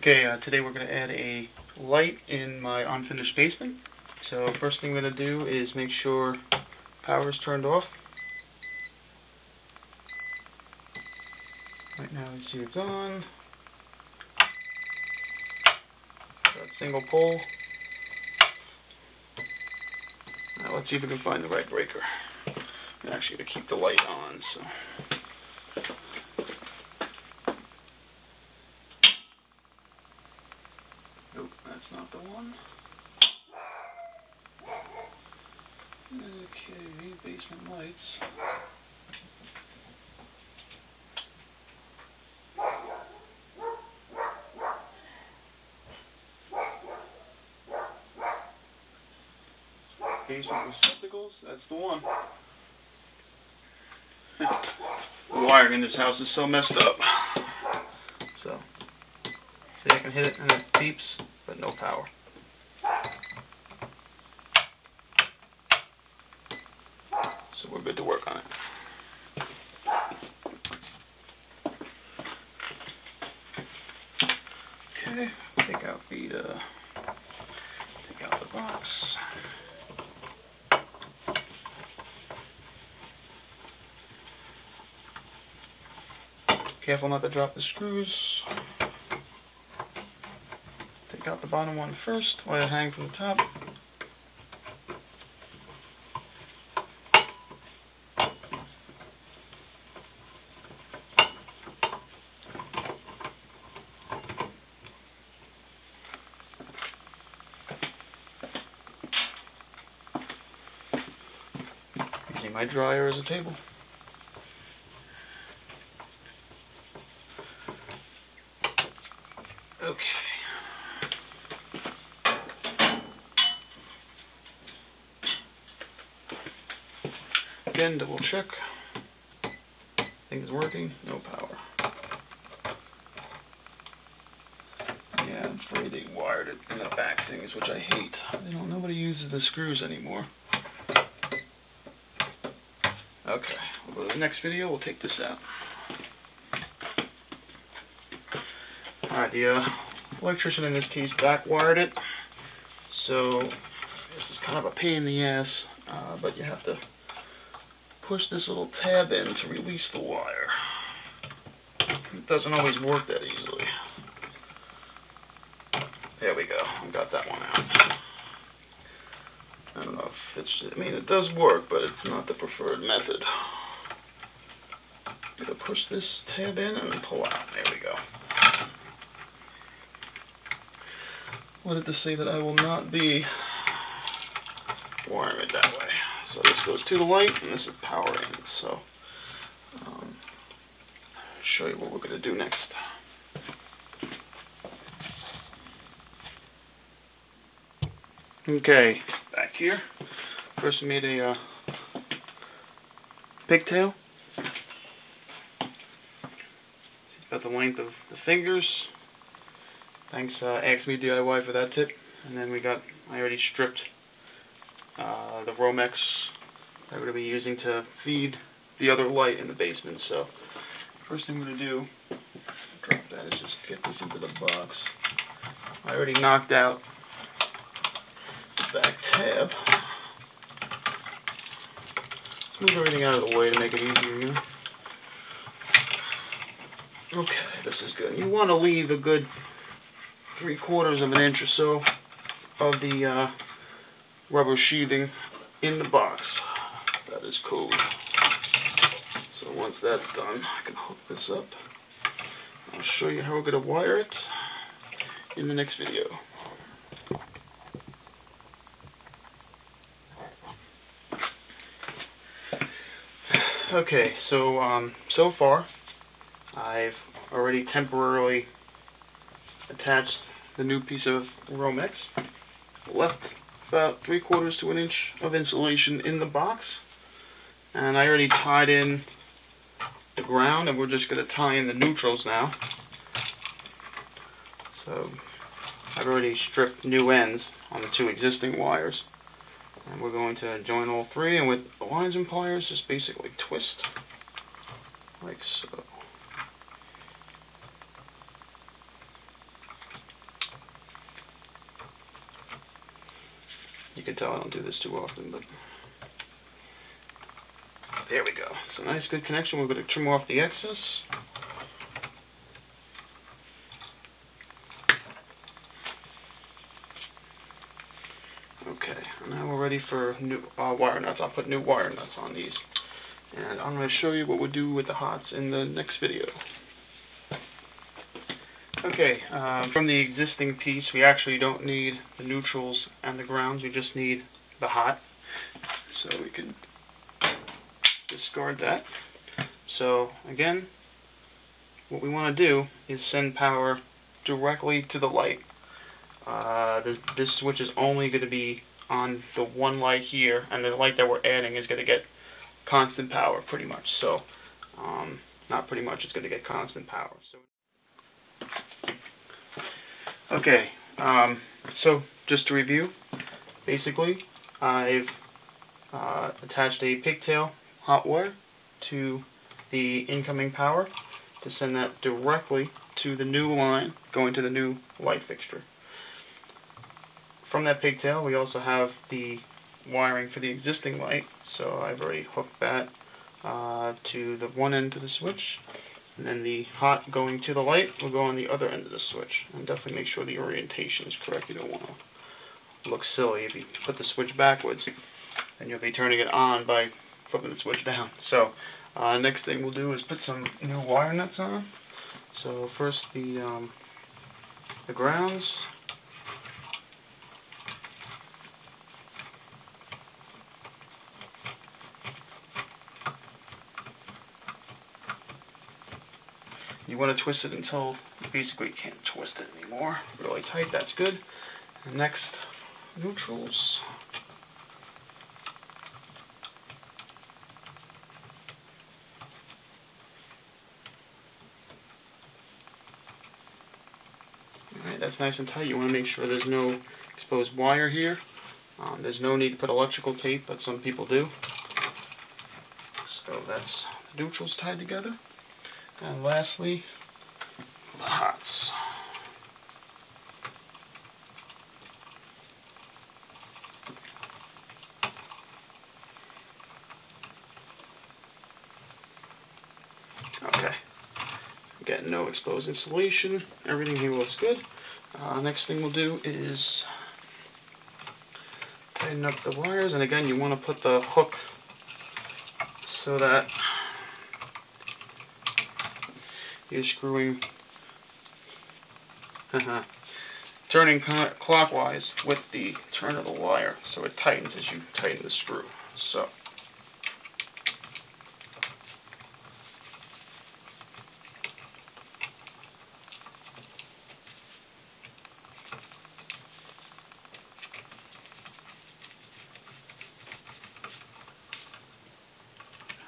Okay, today we're going to add a light in my unfinished basement. So first thing we're going to do is make sure power is turned off. Right now you see it's on. Got single pole. Now let's see if we can find the right breaker. I'm actually going to keep the light on. So. Nope, that's not the one. Okay, basement lights. Basement receptacles, that's the one. The wiring in this house is so messed up. So, see, I can hit it and it beeps, but no power. So we're good to work on it. Okay, take out the box. Careful not to drop the screws. Take out the bottom one first, let it hang from the top. Using my dryer as a table. Okay. Again, double check. Thing's working, no power. Yeah, I'm afraid they wired it in the back things, which I hate. Nobody uses the screws anymore. Okay, we'll go to the next video, we'll take this out. Alright, the electrician in this case back wired it, so this is kind of a pain in the ass, but you have to push this little tab in to release the wire. It doesn't always work that easily. There we go, I got that one out. I don't know if it's, I mean it does work, but it's not the preferred method. I'm gonna push this tab in and pull out, there we go. Wanted to say that I will not be wiring it that way. So this goes to the light and this is power in. So I'll show you what we're going to do next. Okay, back here. First we made a pigtail. It's about the length of the fingers. Thanks Acme DIY for that tip. And then I already stripped the Romex that we're going to be using to feed the other light in the basement. So first thing I'm going to do, drop that, is just get this into the box. I already knocked out the back tab. Let's move everything out of the way to make it easier, you know? Okay, this is good. You want to leave a good 3/4 of an inch or so of the rubber sheathing in the box. That is cool. So once that's done, I can hook this up. I'll show you how we're going to wire it in the next video. Okay, so so far I've already temporarily attached the new piece of Romex. Left about 3/4 to an inch of insulation in the box, and I already tied in the ground, and we're just going to tie in the neutrals now. So I've already stripped new ends on the 2 existing wires, and we're going to join all 3, and with lines and pliers just basically twist like so. You can tell I don't do this too often, but there we go. So nice, good connection. We're going to trim off the excess. Okay, now we're ready for new wire nuts. I'll put new wire nuts on these. And I'm going to show you what we'll do with the hots in the next video. Okay, from the existing piece, we actually don't need the neutrals and the grounds. We just need the hot. So we can discard that. So again, what we want to do is send power directly to the light. This switch is only going to be on the one light here, and the light that we're adding is going to get constant power pretty much. So not pretty much, it's going to get constant power. So okay, so just to review, basically I've attached a pigtail hot wire to the incoming power to send that directly to the new line going to the new light fixture. From that pigtail we also have the wiring for the existing light, so I've already hooked that to the one end of the switch, and then the hot going to the light will go on the other end of the switch. And definitely make sure the orientation is correct. You don't want to look silly if you put the switch backwards, and you'll be turning it on by flipping the switch down. So next thing we'll do is put some new wire nuts on. So first the grounds. You want to twist it until you basically can't twist it anymore. Really tight, that's good. And next, neutrals. Alright, that's nice and tight. You want to make sure there's no exposed wire here. There's no need to put electrical tape, but some people do. So that's the neutrals tied together. And lastly, the hots. Okay, again, no exposed insulation. Everything here looks good. Next thing we'll do is tighten up the wires, and again, you want to put the hook so that you're screwing, turning clockwise with the turn of the wire, so it tightens as you tighten the screw. So,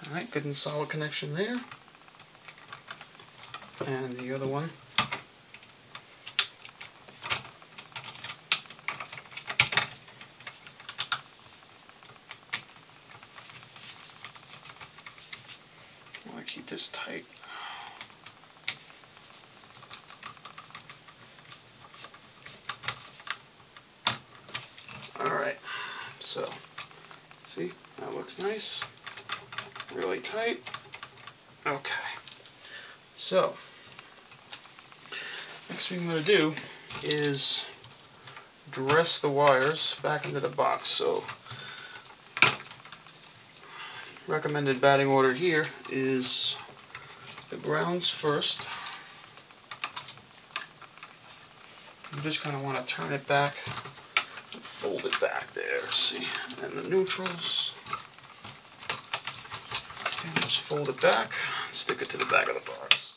alright, good and solid connection there. And the other one. I want to keep this tight. Alright, so see, that looks nice. Really tight. Okay. So, next thing I'm going to do is dress the wires back into the box. So, recommended batting order here is the grounds first. You just kind of want to turn it back and fold it back there, see? And the neutrals. And just fold it back, stick it to the back of the box.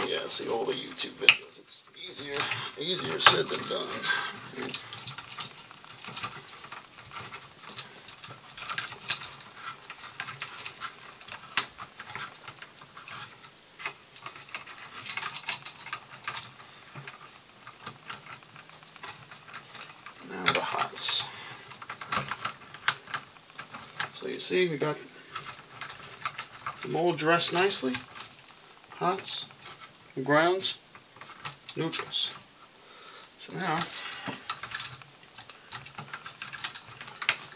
Yeah, see all the YouTube videos. It's easier said than done. Now the hots. So you see, we got the mold dressed nicely. hots, grounds, neutrals. So now,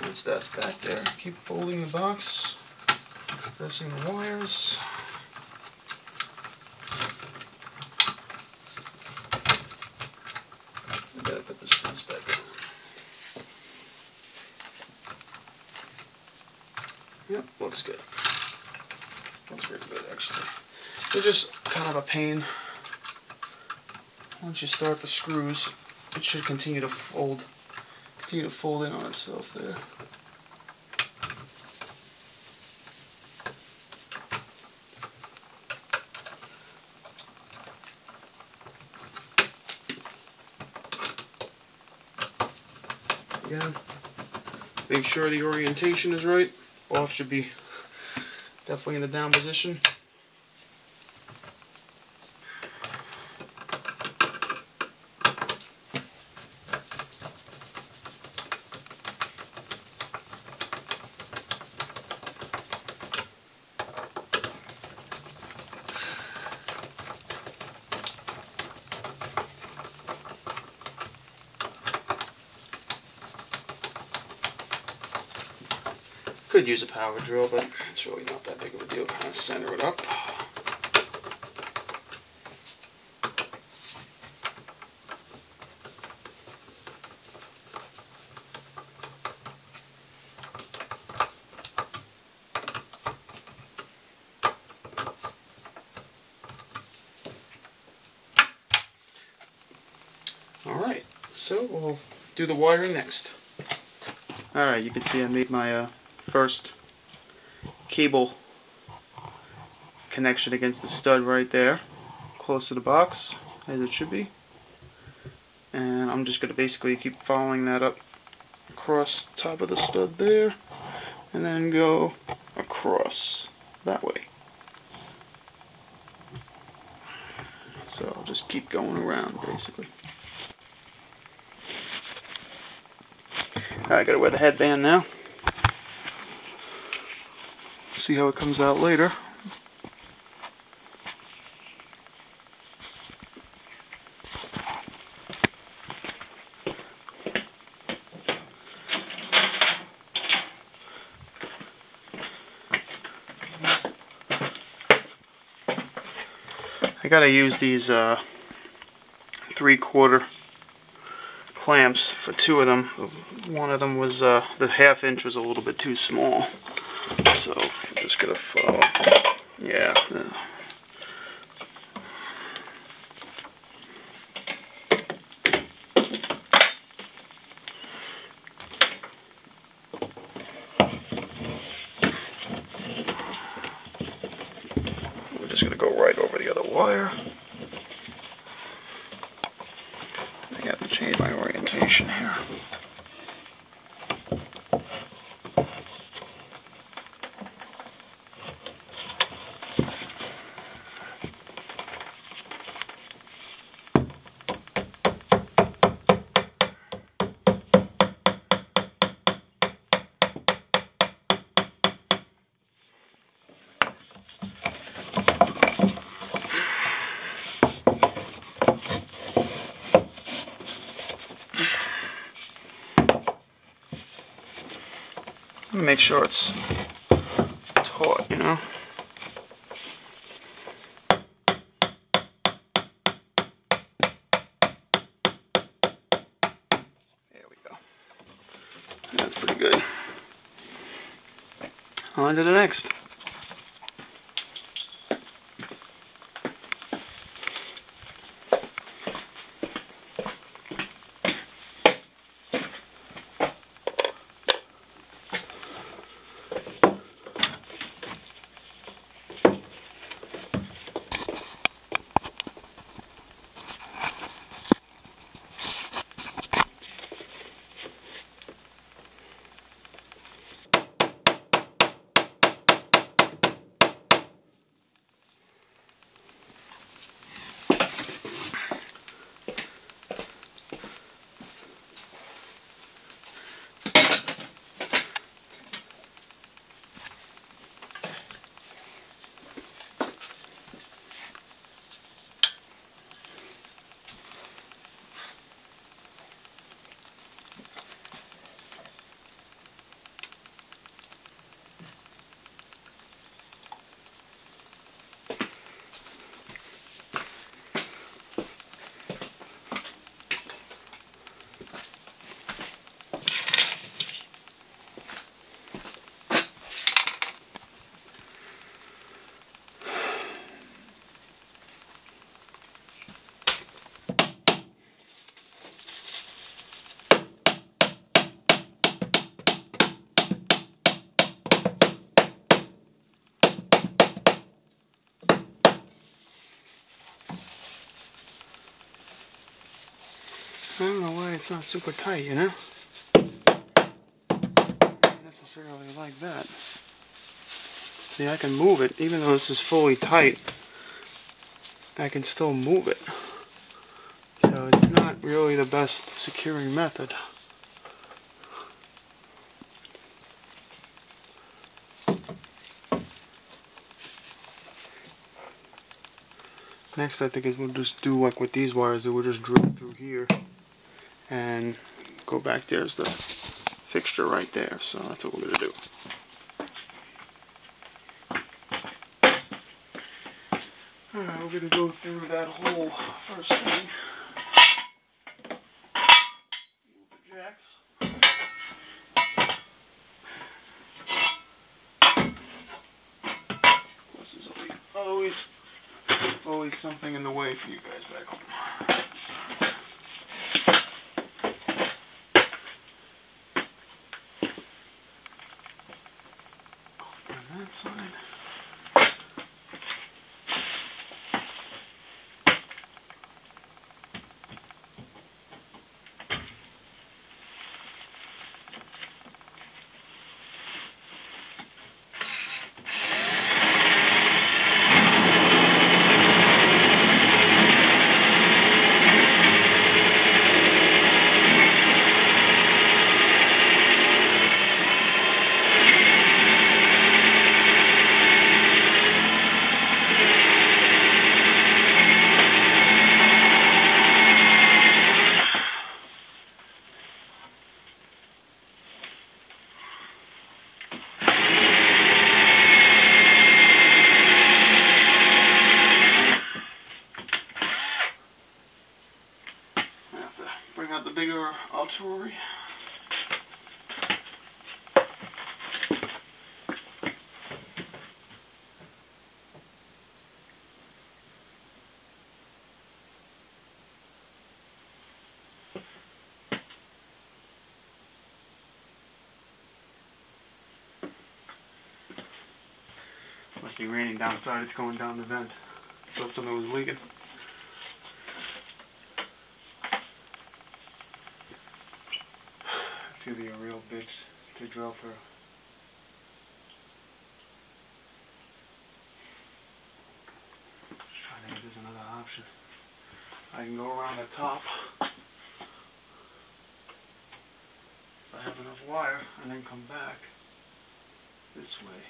once that's back there, keep folding the box, pressing the wires. I gotta put the screws back on. Yep, looks good. Looks pretty good, actually. They're just kind of a pain. Once you start the screws, it should continue to fold in on itself there. Again, make sure the orientation is right. Off should be definitely in the down position. Could use a power drill, but it's really not that big of a deal. Kind of center it up. Alright, so we'll do the wiring next. Alright, you can see I made my first cable connection against the stud right there, close to the box, as it should be. And I'm just going to basically keep following that up across the top of the stud there, and then go across that way. So I'll just keep going around, basically. Alright, I gotta wear the headband now. See how it comes out later. I gotta use these 3/4 clamps for 2 of them. One of them was the 1/2 inch was a little bit too small, so I'm just gonna follow. Yeah. We're just gonna go right over the other wire. I have to change my orientation here. Make sure it's taut, you know. There we go. That's pretty good. On to the next. I don't know why it's not super tight, you know? Not necessarily like that. See, I can move it, even though this is fully tight, I can still move it. So it's not really the best securing method. Next, I think is we'll just do like with these wires, we'll just drill through here and go back. There's the fixture right there, so that's what we're going to do. Alright, we're going to go through that whole first thing. Move the jacks. Of course, there's always something in the way for you guys back home. On that side. Bring out the bigger artillery. Must be raining downside, it's going down the vent. Thought something was leaking. It's gonna be a real bitch to drill through. Just trying to think if there's another option. I can go around the top if I have enough wire and then come back this way.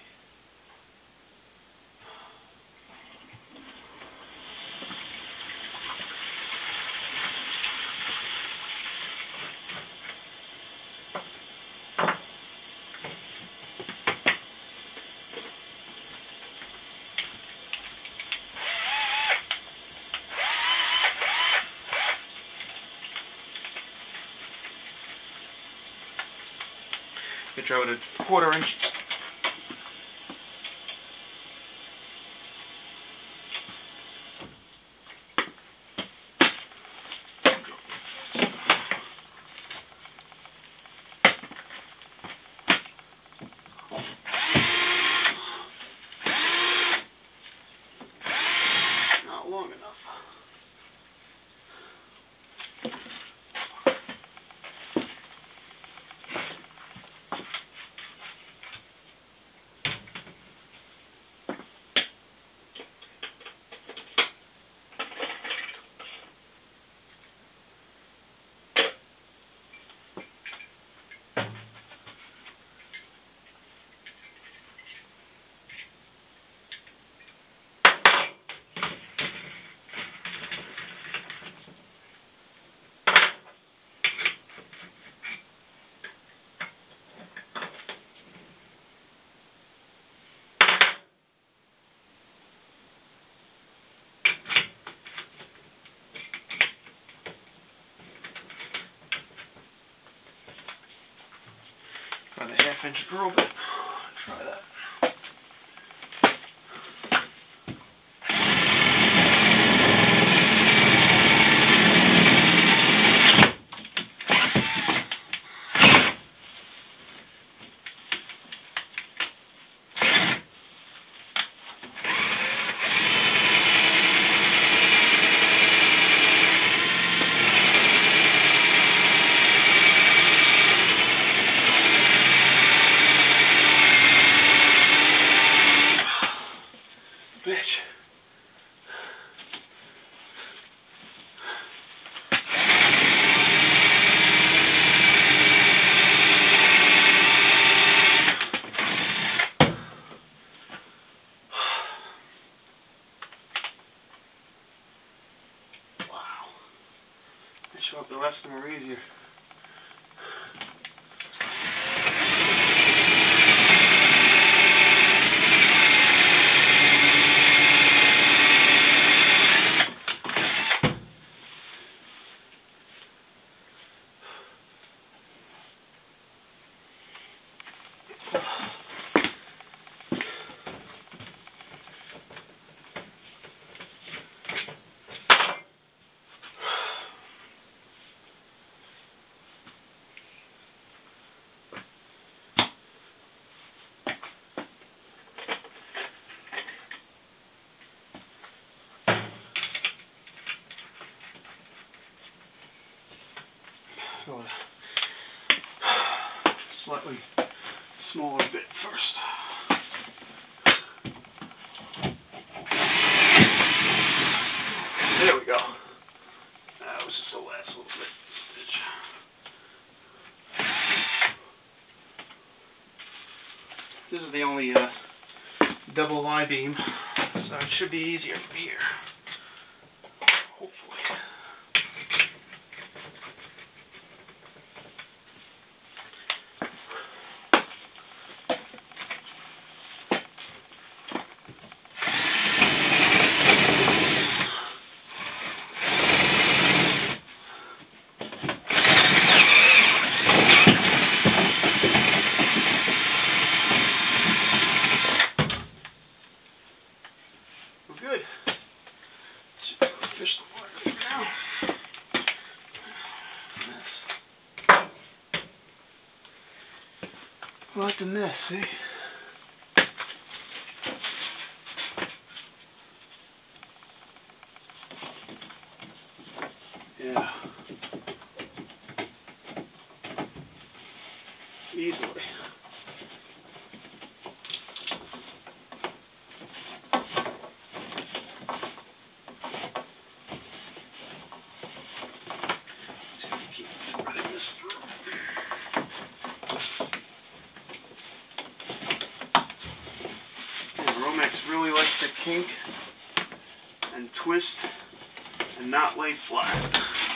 You try with a 1/4 inch. Not long enough. Try the 1/2 inch drill bit. Try that. hope the rest of them are easier. Go a slightly smaller bit first. There we go. That was just the last little bit. This is the only double I-beam, so it should be easier from here. Hopefully. Good. Should be able to fish the water through now. Mess. What the mess, see? Yeah. Easily. Romex really likes to kink and twist and not lay flat.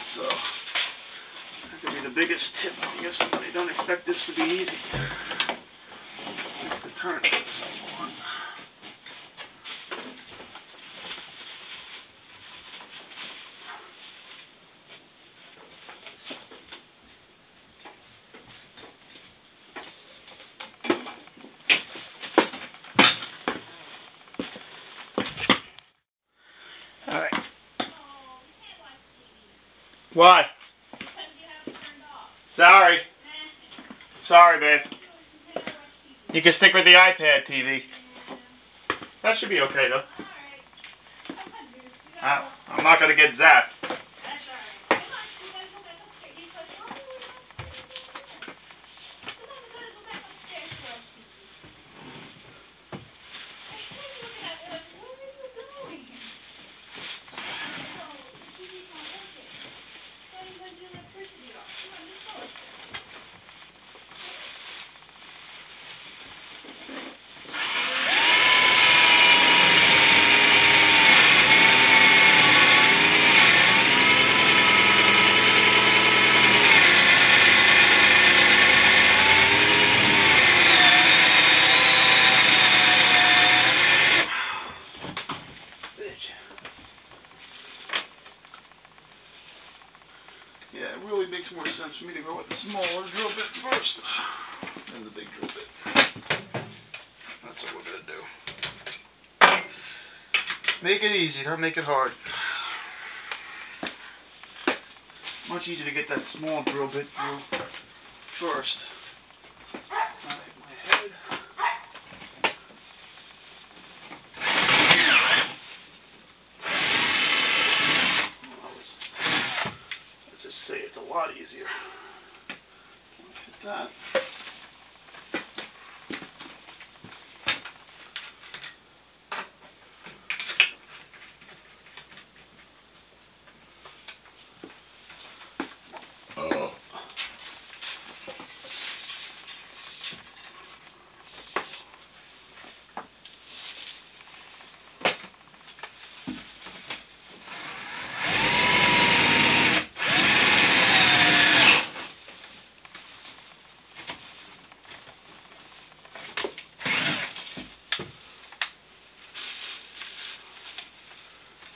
So that could be the biggest tip. I guess I don't expect this to be easy. Makes the turn a bit somewhat. Alright. Why? Sorry. Sorry, babe. You can stick with the iPad TV. That should be okay, though. I'm not going to get zapped. Yeah, it really makes more sense for me to go with the smaller drill bit first than the big drill bit. That's what we're going to do. Make it easy, don't make it hard. Much easier to get that small drill bit through first. I'll hit my head. It's a lot easier. Hit that.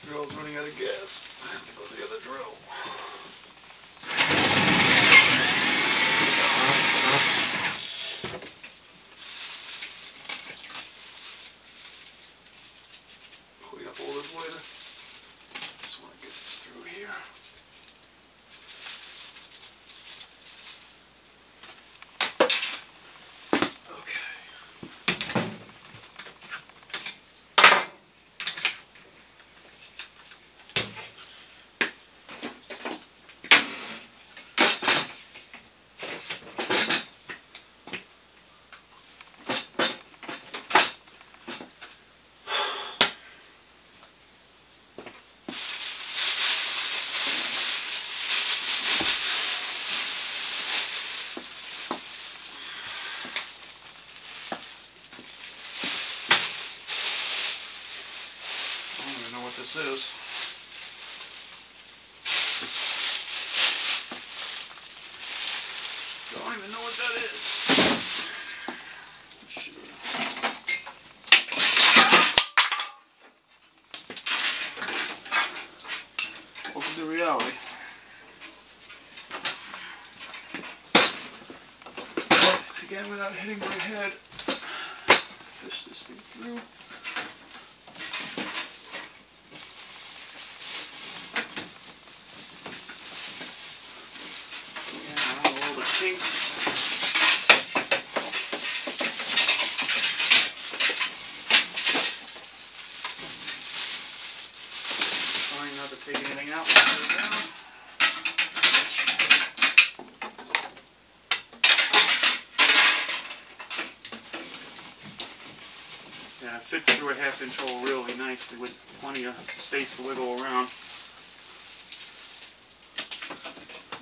Drill's running out of gas. I have to go to the other drill. Clean up all this later. Just want to get this through here. This is. Don't even know what that is. Welcome to reality. Again, without hitting my head, fish this thing through. Kinks. Trying not to take anything out. Yeah, it fits through a 1/2-inch hole really nicely with plenty of space to wiggle around.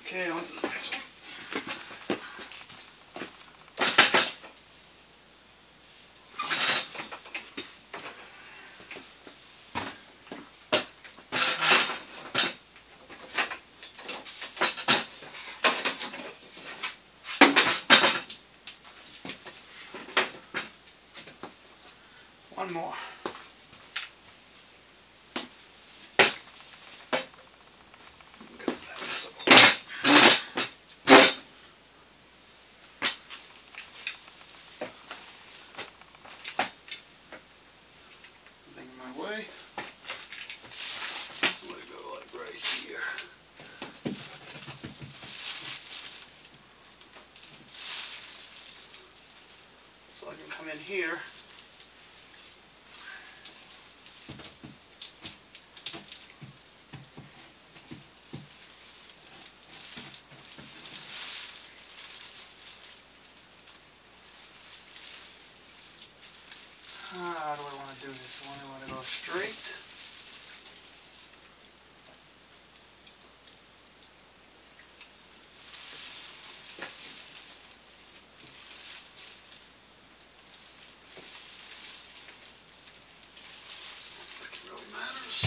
Okay, on to the next one. One more. Nothing in my way. I'm going to go like right here. So I can come in here. How do I want to do this? I want to go straight. It really matters.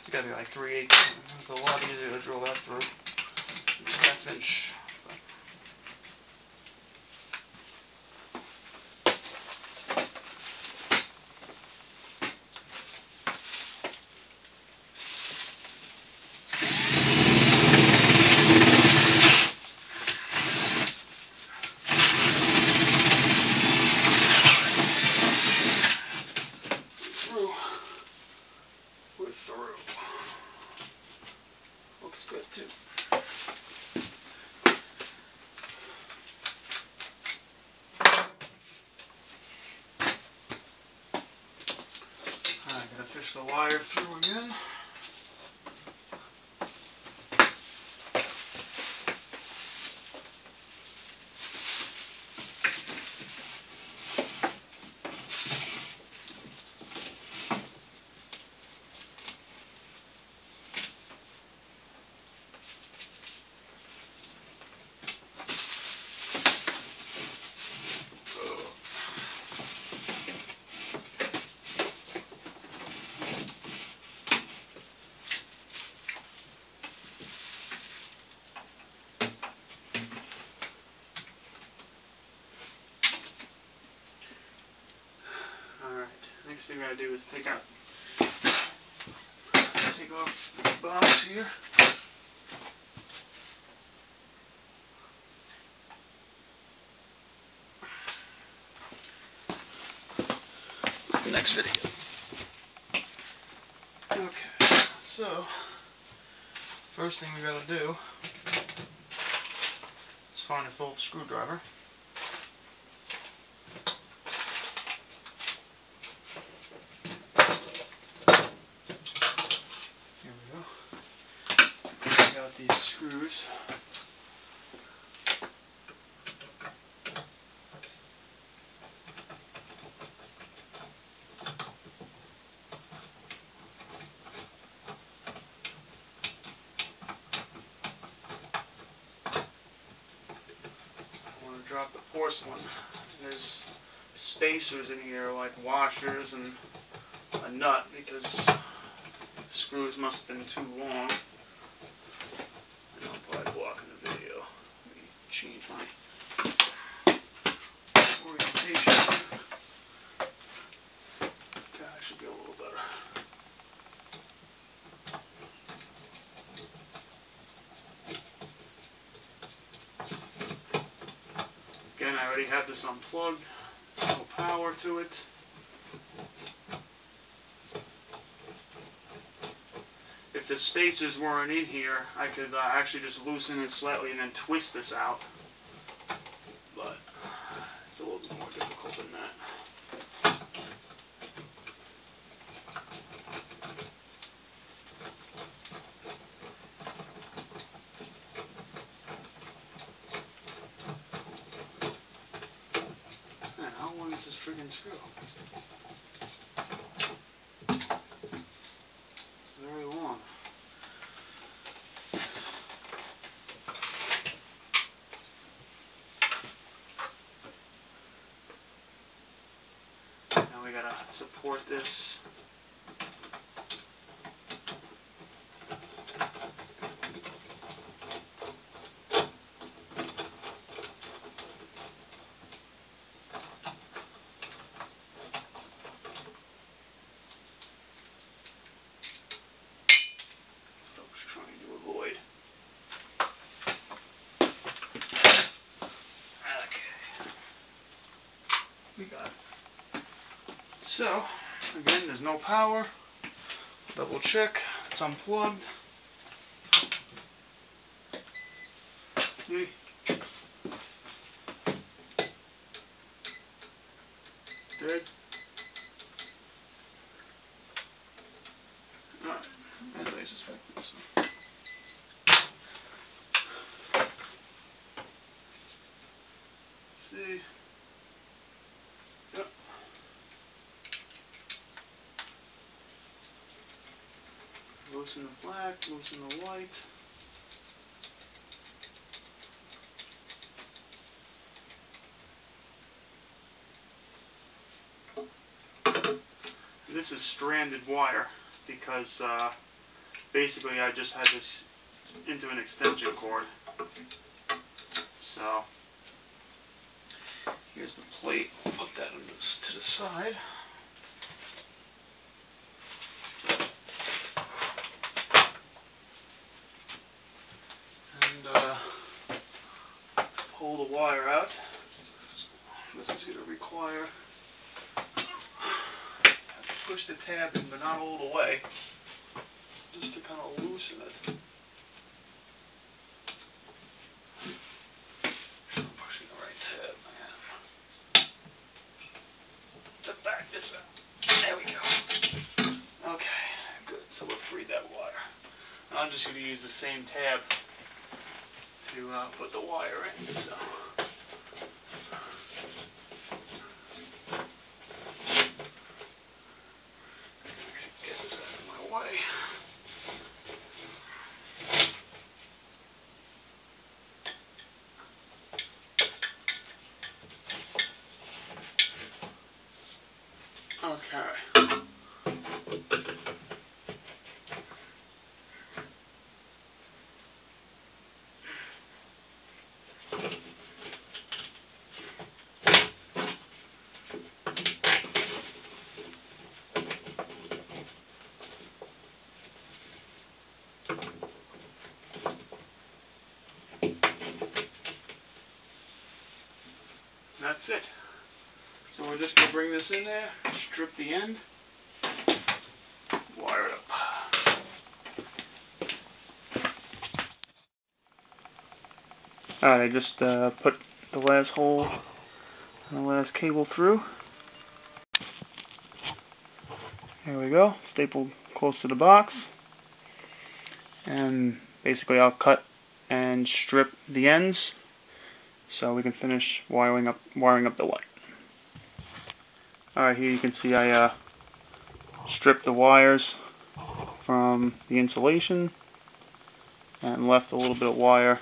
It's got to be like 3/8. It's a lot easier to drill that through. 1/2-inch. We're through. Looks good too. I gotta fish the wire through again. thing we're gonna do is take off this box here. Next video. Okay, so first thing we gotta do is find a Phillips screwdriver. Here we go. I got these screws. Drop the porcelain. There's spacers in here like washers and a nut because the screws must have been too long. I know I'm probably blocking the video. Let me change my orientation. Okay, I should be a little better. Again, I already have this unplugged, no power to it. If the spacers weren't in here, I could actually just loosen it slightly and then twist this out. But it's a little bit more difficult than that. How long is this friggin' screw? It's very long. Now we gotta support this. We got it. So, again, there's no power. Double check. It's unplugged. Dead. Alright, as I suspected. So. See. Yep. Loosen the black, loosen the white. This is stranded wire because basically I just had this into an extension cord. So here's the plate. I'll put that to the side. And pull the wire out. This is going to require push the tab in, but not all the way, just to kind of loosen it. I'm pushing the right tab, man. To back this up. There we go. Okay, good. So we'll free that wire. I'm just going to use the same tab to put the wire in. So. Okay. it. So we're just going to bring this in there, strip the end, wire it up. Alright, I just put the last hole and the last cable through. There we go, stapled close to the box. And basically I'll cut and strip the ends so we can finish wiring up the light. Alright, here you can see I stripped the wires from the insulation and left a little bit of wire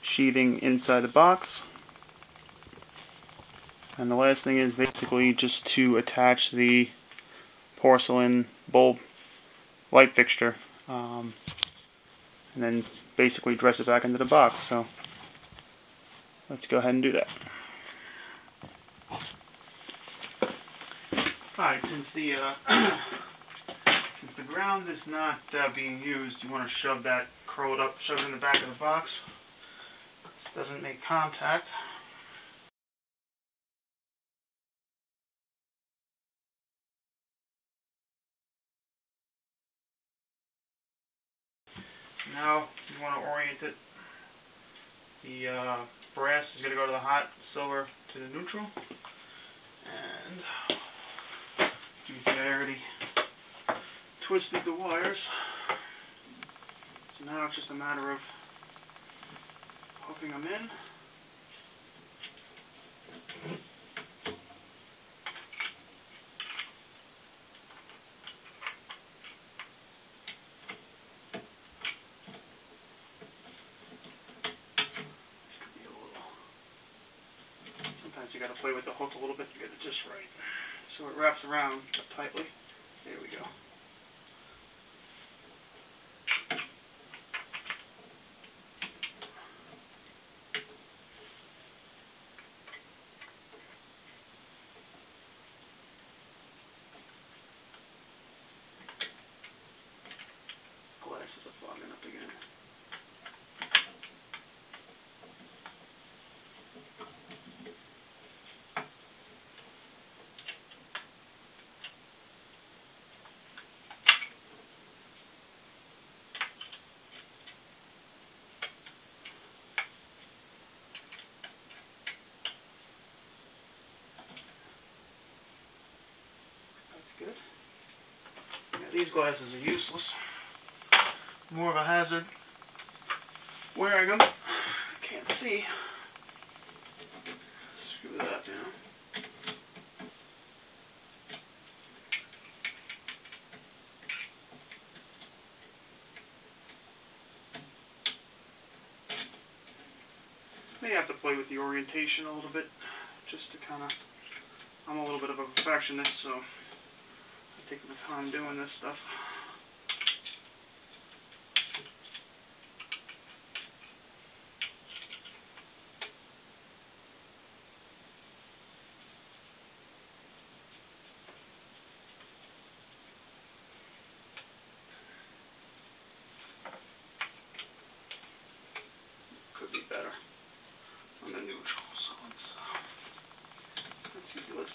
sheathing inside the box. And the last thing is basically just to attach the porcelain bulb light fixture, and then basically dress it back into the box. So let's go ahead and do that. Alright, since the ground is not being used, you want to shove it in the back of the box so it doesn't make contact. Now you want to orient it. The brass is going to go to the hot, silver to the neutral. And you can see I already twisted the wires. So now it's just a matter of hooking them in. Sometimes you got to play with the hook a little bit to get it just right, so it wraps around tightly. There we go. Glasses are fogging up again. Good. Yeah, these glasses are useless. More of a hazard wearing them. I can't see. Screw that down. May have to play with the orientation a little bit, just to kind of. I'm a little bit of a perfectionist, so I take my time doing this stuff. Could be better on the neutral, so let's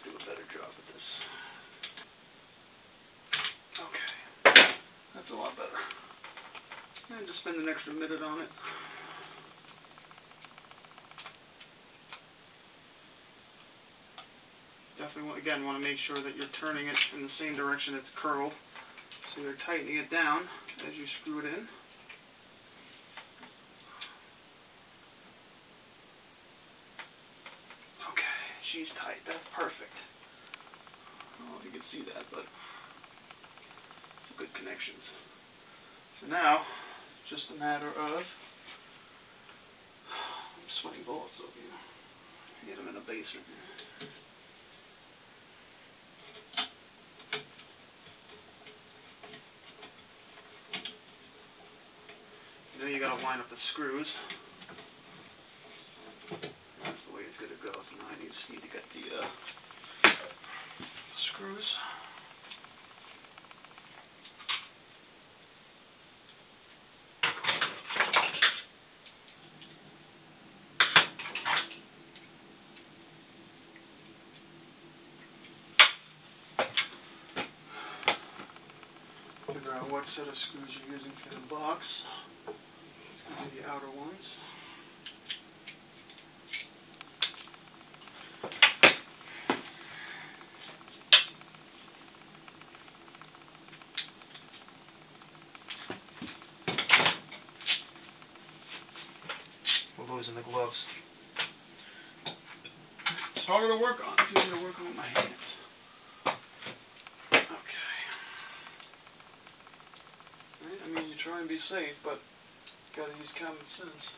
do a better job of this. Okay, that's a lot better. And just spend an extra minute on it. Definitely, again, want to make sure that you're turning it in the same direction it's curled. So you're tightening it down as you screw it in. Okay, she's tight. That's perfect. I don't know if you can see that, but it's good connections. So now, it's just a matter of, I'm sweating bullets over here. Get them in a base right here. Now you gotta line up the screws. That's the way it's gonna go. So now I just need to get the screws. figure out what set of screws you're using for the box. It's going to be the outer ones. We're losing the gloves. It's harder to work on. It's easier to work on with my hands. I mean, you try and be safe, but you gotta use common sense.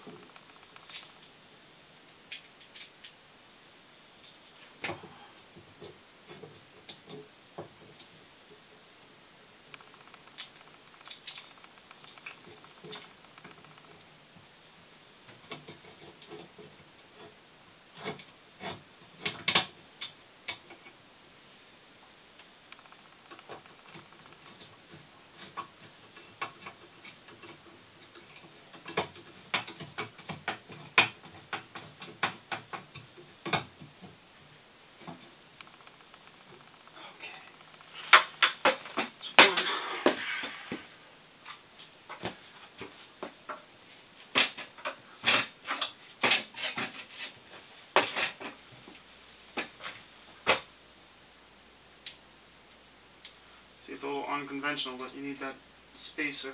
It's a little unconventional, but you need that spacer.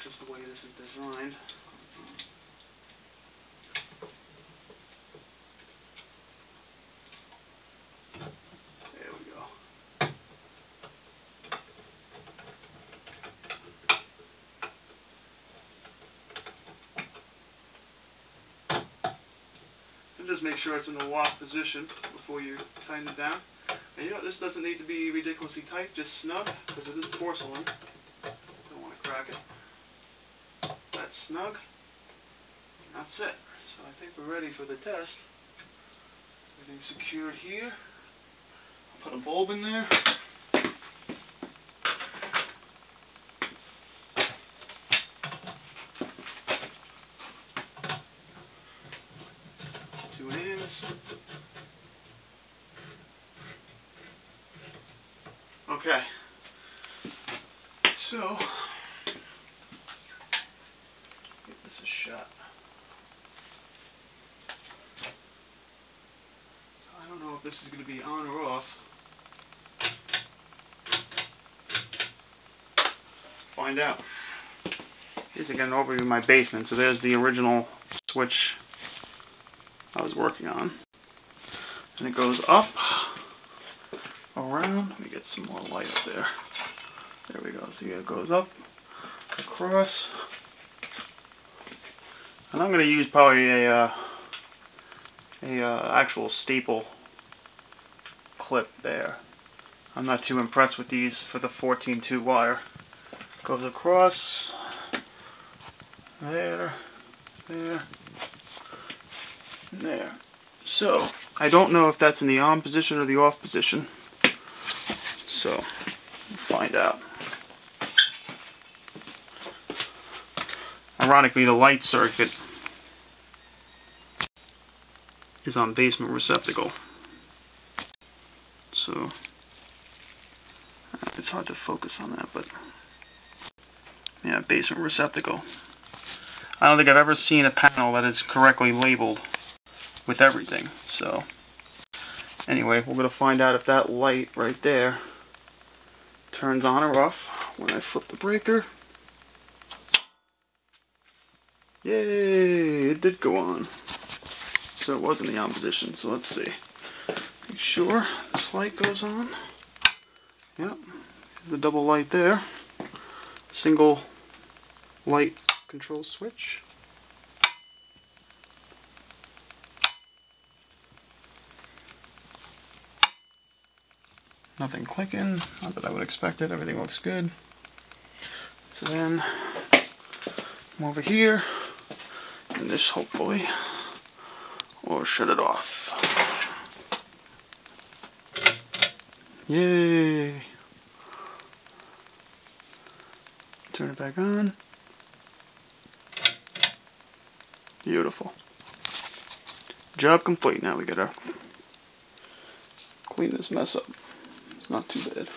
Just the way this is designed. There we go. And just make sure it's in the lock position before you tighten it down. And you know, this doesn't need to be ridiculously tight, just snug, because it is porcelain. Don't want to crack it. That's snug. That's it. So I think we're ready for the test. Everything's secured here. I'll put a bulb in there. Two ends. Okay, so give this a shot. I don't know if this is going to be on or off. Find out. Here's again an overview of my basement. So there's the original switch I was working on, and it goes up. Around. Let me get some more light up there. There we go. See, it goes up, across, and I'm going to use probably a actual staple clip there. I'm not too impressed with these for the 14-2 wire. Goes across, there, there, and there. So I don't know if that's in the on position or the off position. So, we'll find out. Ironically, the light circuit is on basement receptacle. So, it's hard to focus on that, but yeah, basement receptacle. I don't think I've ever seen a panel that is correctly labeled with everything. So, anyway, we're going to find out if that light right there turns on or off when I flip the breaker. Yay! It did go on. So it was in the on position. So let's see. Make sure this light goes on. Yep. There's the double light there. Single light control switch. Nothing clicking, not that I would expect it, everything looks good. So then, I'm over here, and this hopefully will shut it off. Yay! Turn it back on. Beautiful. Job complete. Now we gotta clean this mess up. It's not too bad.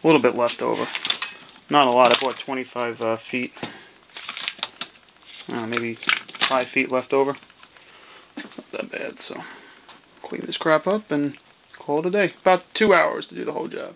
A little bit left over. Not a lot. I bought 25 feet. Maybe 5 feet left over. Not that bad, so clean this crap up and call it a day. About 2 hours to do the whole job.